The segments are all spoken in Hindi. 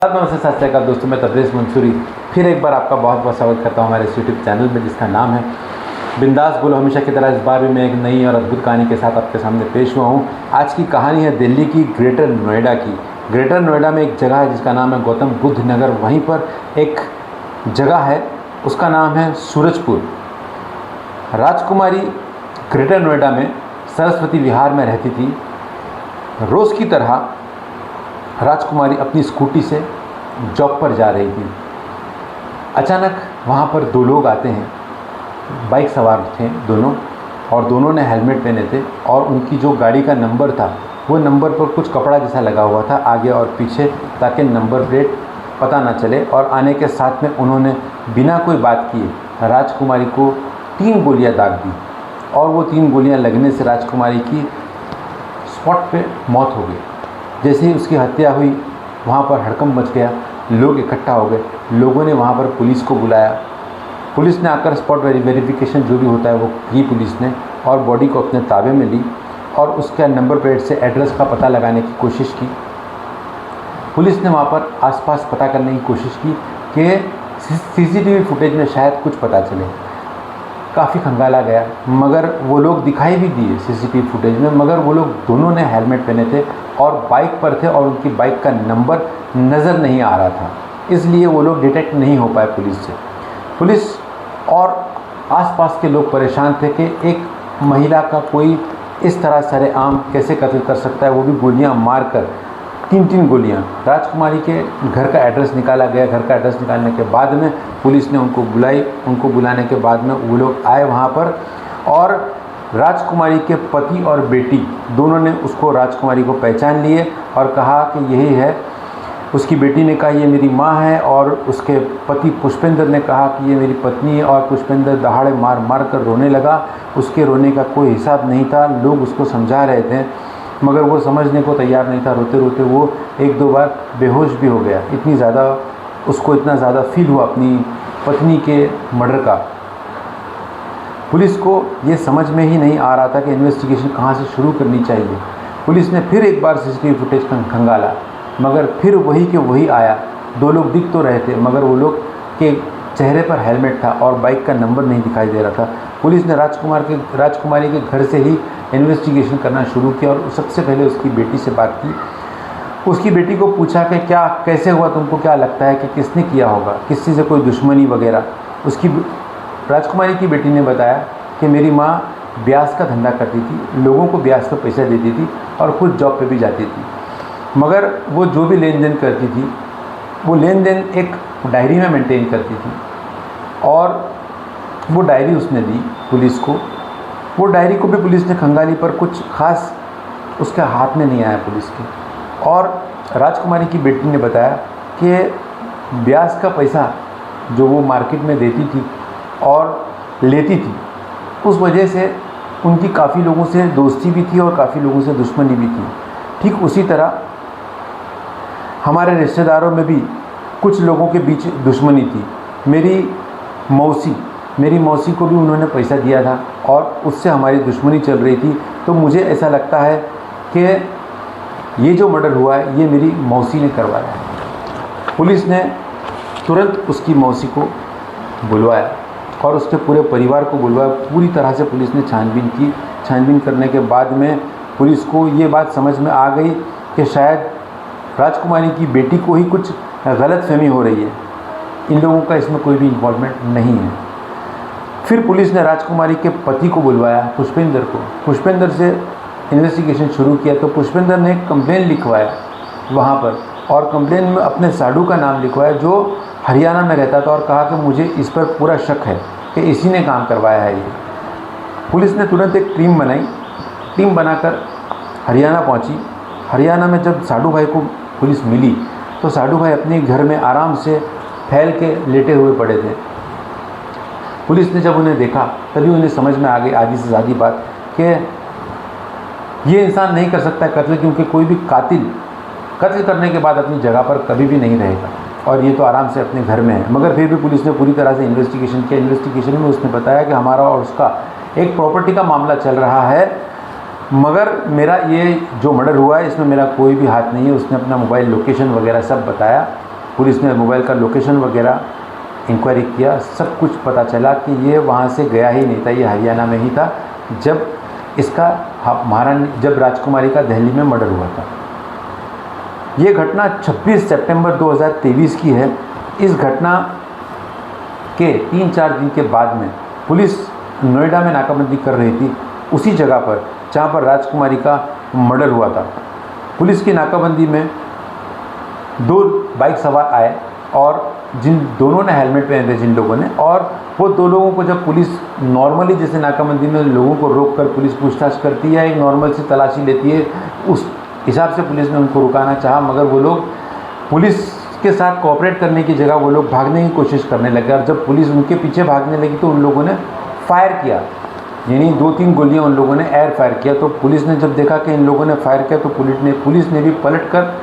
नमस्ते, सत श्री अकाल दोस्तों। मैं तब्रेज़ मंसूरी फिर एक बार आपका बहुत बहुत स्वागत करता हूं हमारे इस यूट्यूब चैनल में जिसका नाम है बिंदास बोलो। हमेशा की तरह इस बार भी मैं एक नई और अद्भुत कहानी के साथ आपके सामने पेश हुआ हूं। आज की कहानी है दिल्ली की ग्रेटर नोएडा की। ग्रेटर नोएडा में एक जगह है जिसका नाम है गौतम बुद्ध नगर। वहीं पर एक जगह है, उसका नाम है सूरजपुर। राजकुमारी ग्रेटर नोएडा में सरस्वती विहार में रहती थी। रोज़ की तरह राजकुमारी अपनी स्कूटी से जॉब पर जा रही थी। अचानक वहाँ पर दो लोग आते हैं। बाइक सवार थे दोनों, और दोनों ने हेलमेट पहने थे, और उनकी जो गाड़ी का नंबर था वो नंबर पर कुछ कपड़ा जैसा लगा हुआ था आगे और पीछे, ताकि नंबर प्लेट पता ना चले। और आने के साथ में उन्होंने बिना कोई बात किए राजकुमारी को 3 गोलियां दाग दी, और वो 3 गोलियां लगने से राजकुमारी की स्पॉट पे मौत हो गई। जैसे ही उसकी हत्या हुई वहाँ पर हड़कंप मच गया, लोग इकट्ठा हो गए। लोगों ने वहाँ पर पुलिस को बुलाया। पुलिस ने आकर स्पॉट वेरिफिकेशन जो भी होता है वो की पुलिस ने, और बॉडी को अपने ताबे में ली और उसके नंबर प्लेट से एड्रेस का पता लगाने की कोशिश की। पुलिस ने वहाँ पर आसपास पता करने की कोशिश की कि सीसीटीवी फुटेज में शायद कुछ पता चले। काफ़ी खंगाला गया, मगर वो लोग दिखाई भी दिए सीसीटीवी फुटेज में, मगर वो लोग दोनों ने हेलमेट पहने थे और बाइक पर थे, और उनकी बाइक का नंबर नज़र नहीं आ रहा था, इसलिए वो लोग डिटेक्ट नहीं हो पाए पुलिस से। पुलिस और आसपास के लोग परेशान थे कि एक महिला का कोई इस तरह सरेआम कैसे कत्ल कर सकता है, वो भी गोलियां मारकर। 3 गोलियां। राजकुमारी के घर का एड्रेस निकाला गया। घर का एड्रेस निकालने के बाद में पुलिस ने उनको बुलाई। उनको बुलाने के बाद में वो लोग आए वहाँ पर, और राजकुमारी के पति और बेटी दोनों ने उसको राजकुमारी को पहचान लिए और कहा कि यही है। उसकी बेटी ने कहा ये मेरी माँ है, और उसके पति पुष्पेंद्र ने कहा कि ये मेरी पत्नी है। और पुष्पेंद्र दहाड़े मार मार कर रोने लगा। उसके रोने का कोई हिसाब नहीं था। लोग उसको समझा रहे थे, मगर वो समझने को तैयार नहीं था। रोते रोते वो 1-2 बार बेहोश भी हो गया। इतना ज़्यादा फील हुआ अपनी पत्नी के मर्डर का। पुलिस को ये समझ में ही नहीं आ रहा था कि इन्वेस्टिगेशन कहाँ से शुरू करनी चाहिए। पुलिस ने फिर एक बार सीसीटीवी फुटेज खंगाला, मगर फिर वही के वही आया। 2 लोग दिख तो रहे थे, मगर वो लोग के चेहरे पर हेलमेट था और बाइक का नंबर नहीं दिखाई दे रहा था। पुलिस ने राजकुमारी के घर से ही इन्वेस्टिगेशन करना शुरू किया, और सबसे पहले उसकी बेटी से बात की। उसकी बेटी को पूछा कि क्या कैसे हुआ, तुमको क्या लगता है कि किसने किया होगा, किसी से कोई दुश्मनी वगैरह। राजकुमारी की बेटी ने बताया कि मेरी माँ ब्याज का धंधा करती थी, लोगों को ब्याज का पैसा देती थी और खुद जॉब पे भी जाती थी, मगर वो जो भी लेन देन करती थी वो लेन देन एक डायरी में मेंटेन करती थी, और वो डायरी उसने दी पुलिस को। वो डायरी को भी पुलिस ने खंगाली, पर कुछ खास उसके हाथ में नहीं आया पुलिस के। और राजकुमारी की बेटी ने बताया कि ब्याज का पैसा जो वो मार्केट में देती थी और लेती थी, उस वजह से उनकी काफ़ी लोगों से दोस्ती भी थी और काफ़ी लोगों से दुश्मनी भी थी। ठीक उसी तरह हमारे रिश्तेदारों में भी कुछ लोगों के बीच दुश्मनी थी। मेरी मौसी को भी उन्होंने पैसा दिया था, और उससे हमारी दुश्मनी चल रही थी। तो मुझे ऐसा लगता है कि ये जो मर्डर हुआ है ये मेरी मौसी ने करवाया है। पुलिस ने तुरंत उसकी मौसी को बुलवाया और उसके पूरे परिवार को बुलवाया। पूरी तरह से पुलिस ने छानबीन की। छानबीन करने के बाद में पुलिस को ये बात समझ में आ गई कि शायद राजकुमारी की बेटी को ही कुछ गलतफहमी हो रही है, इन लोगों का इसमें कोई भी इन्वॉल्वमेंट नहीं है। फिर पुलिस ने राजकुमारी के पति को बुलवाया, पुष्पेंद्र को। पुष्पेंद्र से इन्वेस्टिगेशन शुरू किया, तो पुष्पेंद्र ने कंप्लेन लिखवाया वहाँ पर, और कंप्लेन में अपने साडू का नाम लिखवाया जो हरियाणा में रहता था, और कहा कि मुझे इस पर पूरा शक है कि इसी ने काम करवाया है ये। पुलिस ने तुरंत एक टीम बनाई। टीम बनाकर हरियाणा पहुंची। हरियाणा में जब साडू भाई को पुलिस मिली, तो साडू भाई अपने घर में आराम से फैल के लेटे हुए पड़े थे। पुलिस ने जब उन्हें देखा, तभी उन्हें समझ में आ गई आधी से ज़्यादा बात कि ये इंसान नहीं कर सकता कत्ल, क्योंकि कोई भी कातिल कत्ल करने के बाद अपनी जगह पर कभी भी नहीं रहेगा, और ये तो आराम से अपने घर में है। मगर फिर भी पुलिस ने पूरी तरह से इन्वेस्टिगेशन किया। इन्वेस्टिगेशन में उसने बताया कि हमारा और उसका एक प्रॉपर्टी का मामला चल रहा है, मगर मेरा ये जो मर्डर हुआ है इसमें मेरा कोई भी हाथ नहीं है। उसने अपना मोबाइल लोकेशन वगैरह सब बताया, पुलिस ने मोबाइल का लोकेशन वगैरह इंक्वायरी किया, सब कुछ पता चला कि ये वहाँ से गया ही नहीं था, ये हरियाणा में ही था जब इसका जब राजकुमारी का दिल्ली में मर्डर हुआ था। ये घटना 26 सितंबर 2023 की है। इस घटना के 3-4 दिन के बाद में पुलिस नोएडा में नाकाबंदी कर रही थी, उसी जगह पर जहाँ पर राजकुमारी का मर्डर हुआ था। पुलिस की नाकाबंदी में 2 बाइक सवार आए और जिन दोनों ने हेलमेट पहने थे, जिन लोगों ने, और वो 2 लोगों को जब पुलिस नॉर्मली जैसे नाकाबंदी में लोगों को रोक कर पुलिस पूछताछ करती है, एक नॉर्मल सी तलाशी लेती है, उस हिसाब से पुलिस ने उनको रुकाना चाहा, मगर वो लोग पुलिस के साथ कोऑपरेट करने की जगह वो लोग भागने की कोशिश करने लगे। और जब पुलिस उनके पीछे भागने लगी तो उन लोगों ने फायर किया, यानी 2-3 गोलियां उन लोगों ने एयर फायर किया। तो पुलिस ने जब देखा कि इन लोगों ने फायर किया तो पुलिस ने भी पलटकर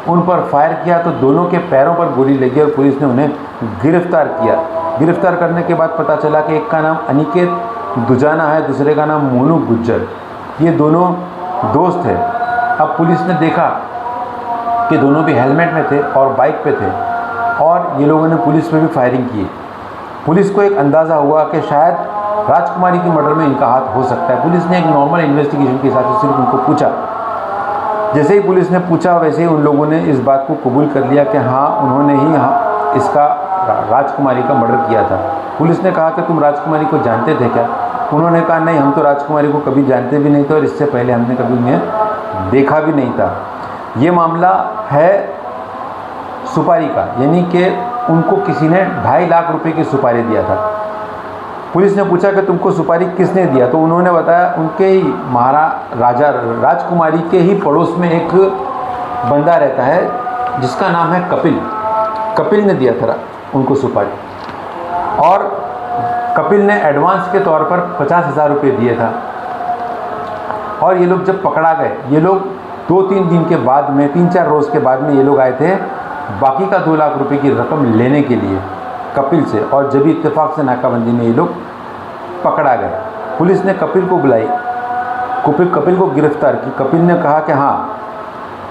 उन पर फायर किया, तो दोनों के पैरों पर गोली लगी और पुलिस ने उन्हें गिरफ्तार किया। गिरफ्तार करने के बाद पता चला कि एक का नाम अनिकेत दुजाना है, दूसरे का नाम मोनू गुज्जर, ये दोनों दोस्त हैं। अब पुलिस ने देखा कि दोनों भी हेलमेट में थे और बाइक पे थे और ये लोगों ने पुलिस पे भी फायरिंग की। पुलिस को एक अंदाज़ा हुआ कि शायद राजकुमारी की मर्डर में इनका हाथ हो सकता है। पुलिस ने एक नॉर्मल इन्वेस्टिगेशन के हिसाब से सिर्फ उनको पूछा। जैसे ही पुलिस ने पूछा वैसे ही उन लोगों ने इस बात को कबूल कर लिया कि हाँ, उन्होंने ही इसका राजकुमारी का मर्डर किया था। पुलिस ने कहा कि तुम राजकुमारी को जानते थे क्या? उन्होंने कहा नहीं, हम तो राजकुमारी को कभी जानते भी नहीं थे और इससे पहले हमने कभी उन्हें देखा भी नहीं था। ये मामला है सुपारी का, यानी कि उनको किसी ने 2.5 लाख रुपए की सुपारी दिया था। पुलिस ने पूछा कि तुमको सुपारी किसने दिया, तो उन्होंने बताया उनके ही राजा राजकुमारी के ही पड़ोस में एक बंदा रहता है जिसका नाम है कपिल। कपिल ने दिया था उनको सुपारी और कपिल ने एडवांस के तौर पर 50,000 रुपये दिए था। और ये लोग जब पकड़ा गए, ये लोग 2-3 दिन के बाद में, 3-4 रोज़ के बाद में ये लोग आए थे बाकी का 2 लाख रुपए की रकम लेने के लिए कपिल से, और जब इत्तेफाक से नाकाबंदी में ये लोग पकड़ा गए। पुलिस ने कपिल को बुलाई, कपिल को गिरफ्तार की। कपिल ने कहा कि हाँ,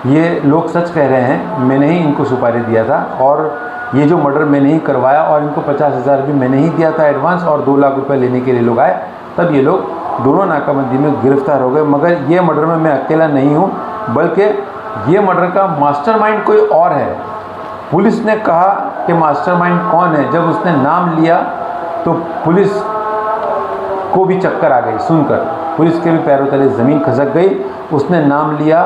ये लोग सच कह रहे हैं, मैंने ही इनको सुपारी दिया था और ये जो मर्डर मैंने ही करवाया और इनको 50,000 भी मैंने ही दिया था एडवांस और 2 लाख रुपए लेने के लिए लोग आए। तब ये लोग दोनों नाकाबंदी में गिरफ्तार हो गए। मगर ये मर्डर में मैं अकेला नहीं हूँ, बल्कि ये मर्डर का मास्टरमाइंड कोई और है। पुलिस ने कहा कि मास्टरमाइंड कौन है, जब उसने नाम लिया तो पुलिस को भी चक्कर आ गई सुनकर, पुलिस के भी पैरों तले ज़मीन खसक गई। उसने नाम लिया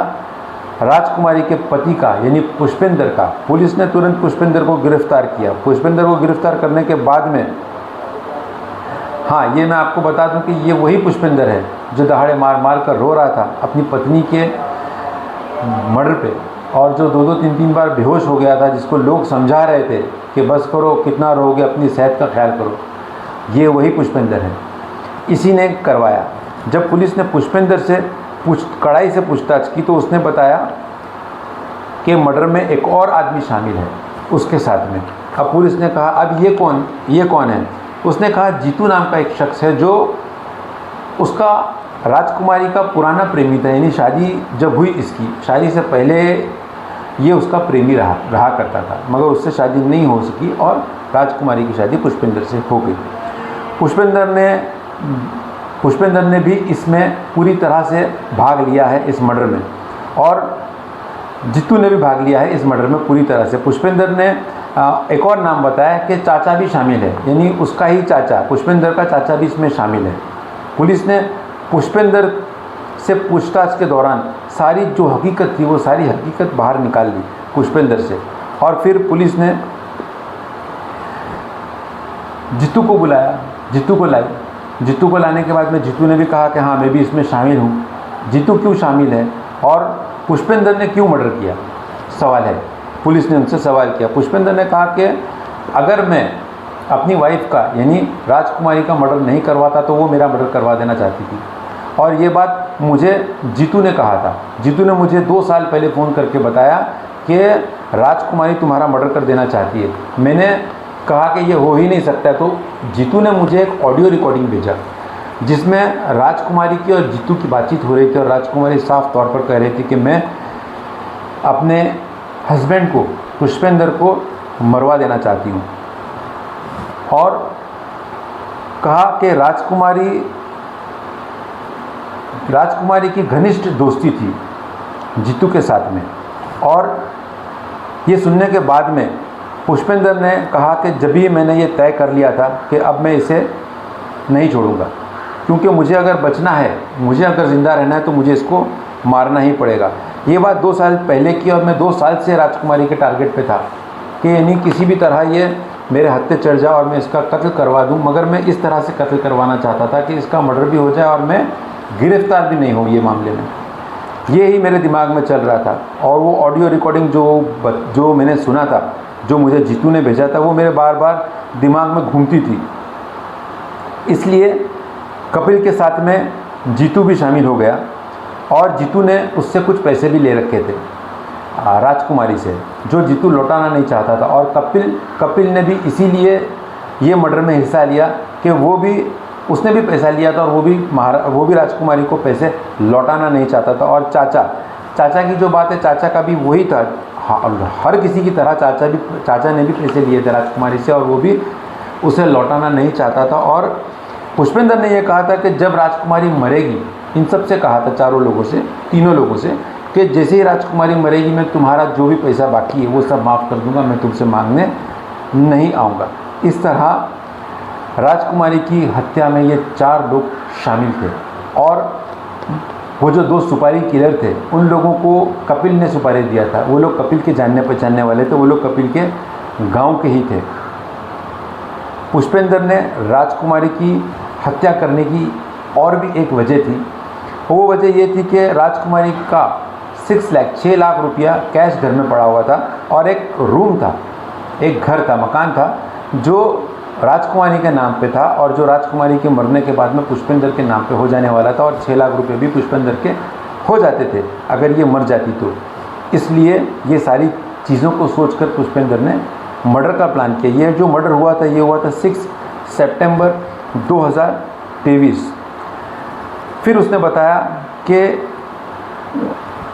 राजकुमारी के पति का, यानी पुष्पेंद्र का। पुलिस ने तुरंत पुष्पेंद्र को गिरफ्तार किया। पुष्पेंद्र को गिरफ्तार करने के बाद में, हाँ, ये मैं आपको बता दूं कि ये वही पुष्पेंद्र है जो दहाड़े मार मार कर रो रहा था अपनी पत्नी के मर्डर पे, और जो 2-2, 3-3 बार बेहोश हो गया था, जिसको लोग समझा रहे थे कि बस करो, कितना रोगे, अपनी सेहत का ख्याल करो। ये वही पुष्पेंद्र है, इसी ने करवाया। जब पुलिस ने पुष्पेंद्र से कड़ाई से पूछताछ की तो उसने बताया कि मर्डर में एक और आदमी शामिल है उसके साथ में। अब पुलिस ने कहा अब ये कौन है? उसने कहा जीतू नाम का एक शख्स है जो उसका राजकुमारी का पुराना प्रेमी था, यानी शादी जब हुई इसकी, शादी से पहले ये उसका प्रेमी रहा करता था, मगर उससे शादी नहीं हो सकी और राजकुमारी की शादी पुष्पेंद्र से हो गई। पुष्पेंद्र ने भी इसमें पूरी तरह से भाग लिया है इस मर्डर में, और जीतू ने भी भाग लिया है इस मर्डर में पूरी तरह से। पुष्पेंद्र ने एक और नाम बताया कि चाचा भी शामिल है, यानी उसका ही चाचा, पुष्पेंद्र का चाचा भी इसमें शामिल है। पुलिस ने पुष्पेंद्र से पूछताछ के दौरान सारी जो हकीकत थी वो सारी हकीकत बाहर निकाल ली पुष्पेंद्र से, और फिर पुलिस ने जीतू को बुलाया, जीतू को लाने के बाद में जीतू ने भी कहा कि हाँ, मैं भी इसमें शामिल हूँ। जीतू क्यों शामिल है और पुष्पेंद्र ने क्यों मर्डर किया, सवाल है। पुलिस ने उनसे सवाल किया। पुष्पेंद्र ने कहा कि अगर मैं अपनी वाइफ का, यानी राजकुमारी का मर्डर नहीं करवाता तो वो मेरा मर्डर करवा देना चाहती थी, और ये बात मुझे जीतू ने कहा था। जीतू ने मुझे 2 साल पहले फ़ोन करके बताया कि राजकुमारी तुम्हारा मर्डर कर देना चाहती है। मैंने कहा कि ये हो ही नहीं सकता है, तो जीतू ने मुझे एक ऑडियो रिकॉर्डिंग भेजा जिसमें राजकुमारी की और जीतू की बातचीत हो रही थी, और राजकुमारी साफ तौर पर कह रही थी कि मैं अपने हस्बैंड को, पुष्पेंद्र को मरवा देना चाहती हूँ। और कहा कि राजकुमारी की घनिष्ठ दोस्ती थी जीतू के साथ में। और ये सुनने के बाद में पुष्पेंद्र ने कहा कि जब भी मैंने ये तय कर लिया था कि अब मैं इसे नहीं छोड़ूंगा, क्योंकि मुझे अगर बचना है, मुझे अगर ज़िंदा रहना है तो मुझे इसको मारना ही पड़ेगा। ये बात 2 साल पहले की, और मैं 2 साल से राजकुमारी के टारगेट पे था कि यानी किसी भी तरह ये मेरे हत्थे चढ़ जाए और मैं इसका कत्ल करवा दूं। मगर मैं इस तरह से कत्ल करवाना चाहता था कि इसका मर्डर भी हो जाए और मैं गिरफ्तार भी नहीं हूँ ये मामले में। ये ही मेरे दिमाग में चल रहा था। और वो ऑडियो रिकॉर्डिंग जो मैंने सुना था, जो मुझे जीतू ने भेजा था, वो मेरे बार बार दिमाग में घूमती थी। इसलिए कपिल के साथ में जीतू भी शामिल हो गया और जीतू ने उससे कुछ पैसे भी ले रखे थे राजकुमारी से, जो जीतू लौटाना नहीं चाहता था। और कपिल ने भी इसीलिए ये मर्डर में हिस्सा लिया कि उसने भी पैसा लिया था और वो भी राजकुमारी को पैसे लौटाना नहीं चाहता था। और चाचा की जो बात है, चाचा का भी वही था। हर किसी की तरह चाचा ने भी पैसे लिए थे राजकुमारी से और वो भी उसे लौटाना नहीं चाहता था। और पुष्पेंद्र ने यह कहा था कि जब राजकुमारी मरेगी, इन सब से कहा था, तीनों लोगों से, कि जैसे ही राजकुमारी मरेगी मैं तुम्हारा जो भी पैसा बाकी है वो सब माफ़ कर दूंगा, मैं तुमसे मांगने नहीं आऊँगा। इस तरह राजकुमारी की हत्या में ये 4 लोग शामिल थे। और वो जो 2 सुपारी किलर थे, उन लोगों को कपिल ने सुपारी दिया था। वो लोग कपिल के जानने पहचानने वाले थे, वो लोग कपिल के गांव के ही थे। पुष्पेंद्र ने राजकुमारी की हत्या करने की और भी एक वजह थी। वो वजह ये थी कि राजकुमारी का 6 लाख रुपया कैश घर में पड़ा हुआ था और एक रूम था, एक घर था, मकान था, जो राजकुमारी के नाम पे था और जो राजकुमारी के मरने के बाद में पुष्पेंद्र के नाम पे हो जाने वाला था। और 6 लाख रुपए भी पुष्पेंद्र के हो जाते थे अगर ये मर जाती तो। इसलिए ये सारी चीज़ों को सोचकर पुष्पेंद्र ने मर्डर का प्लान किया। ये जो मर्डर हुआ था, ये हुआ था 6 सितंबर 2023। फिर उसने बताया कि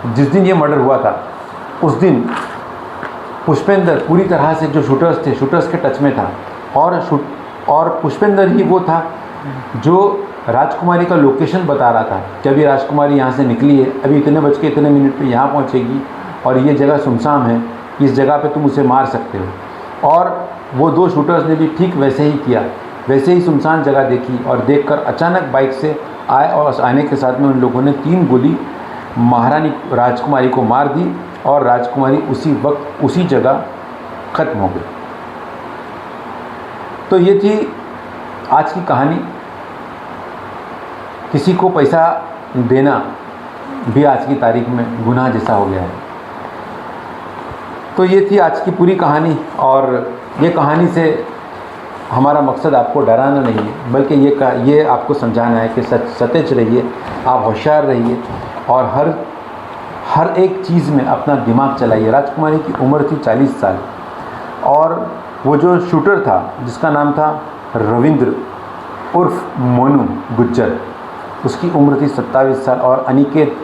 जिस दिन ये मर्डर हुआ था उस दिन पुष्पेंद्र पूरी तरह से जो शूटर्स के टच में था। और पुष्पेंद्र ही वो था जो राजकुमारी का लोकेशन बता रहा था कि अभी राजकुमारी यहाँ से निकली है, अभी इतने बज के इतने मिनट पे यहाँ पहुँचेगी और ये जगह सुनसान है, इस जगह पे तुम उसे मार सकते हो। और वो 2 शूटर्स ने भी ठीक वैसे ही किया, वैसे ही सुनसान जगह देखी और देखकर अचानक बाइक से आए और आने के साथ में उन लोगों ने 3 गोली महारानी राजकुमारी को मार दी और राजकुमारी उसी वक्त उसी जगह ख़त्म हो गई। तो ये थी आज की कहानी। किसी को पैसा देना भी आज की तारीख में गुनाह जैसा हो गया है। तो ये थी आज की पूरी कहानी। और ये कहानी से हमारा मकसद आपको डराना नहीं है, बल्कि ये आपको समझाना है कि सतेज रहिए, आप होशियार रहिए और हर एक चीज़ में अपना दिमाग चलाइए। राजकुमारी की उम्र थी 40 साल और वो जो शूटर था जिसका नाम था रविंद्र उर्फ मोनू गुज्जर, उसकी उम्र थी 27 साल। और अनिकेत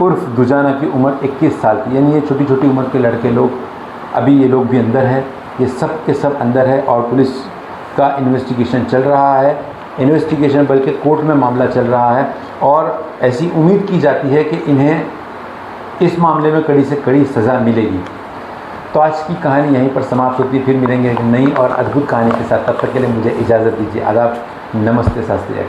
उर्फ दुजाना की उम्र 21 साल थी। यानी ये छोटी छोटी उम्र के लड़के लोग, अभी ये लोग भी अंदर है, ये सब के सब अंदर है। और पुलिस का इन्वेस्टिगेशन चल रहा है, इन्वेस्टिगेशन बल्कि कोर्ट में मामला चल रहा है। और ऐसी उम्मीद की जाती है कि इन्हें इस मामले में कड़ी से कड़ी सज़ा मिलेगी। तो आज की कहानी यहीं पर समाप्त होती है। फिर मिलेंगे एक नई और अद्भुत कहानी के साथ। तब तक के लिए मुझे इजाज़त दीजिए। आदाब, नमस्ते, शास्त्री।